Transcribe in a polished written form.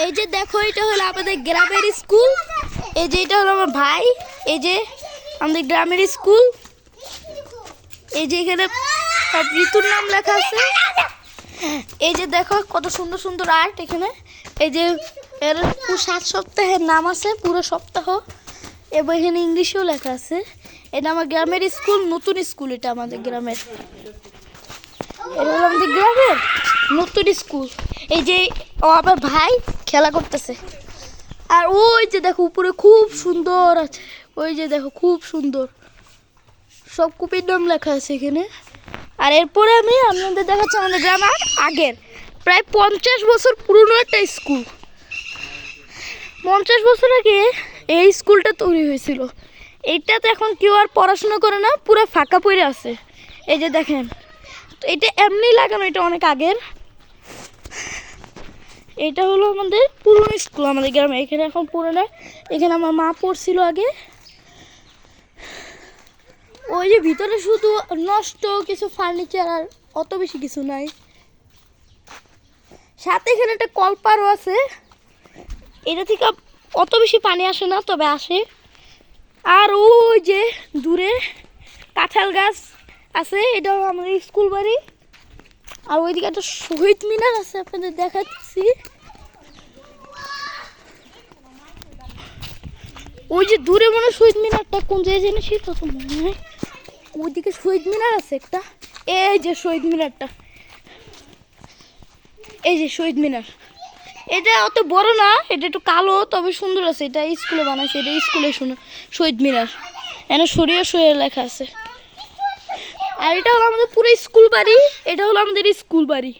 এই যে দেখো এটা হলো আমাদের গ্রামের স্কুল। এই যে এটা হলো আমার ভাই। এই যে আমাদের গ্রামের স্কুল। এই যে এখানে ঋতুর নাম লেখা আছে। এই যে দেখো কত সুন্দর সুন্দর আর্ট এখানে। এই যে এর 7 সপ্তাহের নাম আছে, পুরো সপ্তাহ। এবং এখানে ইংলিশেও লেখা আছে। এটা আমার গ্রামের স্কুল, নতুন স্কুল এটা আমাদের গ্রামের। এটা হলো আমাদের গ্রামের নতুন স্কুল। এই যে ও আমার ভাই খেলা করতেছে। আর ওই যে দেখো উপরে খুব সুন্দর আছে, ওই যে দেখো খুব সুন্দর সব কপির নাম লেখা আছে এখানে। আর এরপরে আমি আপনাদের দেখাচ্ছি আমাদের গ্রামের আগের প্রায় 50 বছর পুরনো একটা স্কুল। 50 বছর আগে এই স্কুলটা তৈরি হয়েছিল। এইটাতে এখন কেউ আর পড়াশোনা করে না, পুরো ফাঁকা পড়ে আছে। এই যে দেখেন, তো এটা এমনি লাগানো, এটা অনেক আগের। এটা হলো আমাদের পুরনো স্কুল আমাদের গ্রামে। এখানে এখন পুরনো, এখানে আমার মা পড়ছিল আগে। ওই যে ভিতরে শুধু নষ্ট কিছু ফার্নিচার, আর অত বেশি কিছু নাই। সাথে এখানে একটা কলপারও আছে। এটা থেকে অত বেশি পানি আসে না, তবে আসে। আর ওই যে দূরে কাঁঠাল গাছ আছে, এটাও আমাদের স্কুল বাড়ি। আর ওইদিকে একটা শহীদ মিনার আছে, আপনাদের দেখাচ্ছি। ওই যে দূরে মনে হয় শহীদ মিনারটা, কোন জায়গায় জেনে সেটা তো মনে হয়। ওইদিকে শহীদ মিনার আছে একটা। এই যে শহীদ মিনারটা, এই যে শহীদ মিনার। এটা অত বড় না, এটা একটু কালো, তবে সুন্দর আছে। এটা স্কুলে বানাইছে, এটা স্কুলে শহীদ মিনার। এখানে সরিয়ে সরিয়ে লেখা আছে। আর এটা হলো আমাদের পুরো স্কুল বাড়ি। এটা হলো আমাদের স্কুল বাড়ি।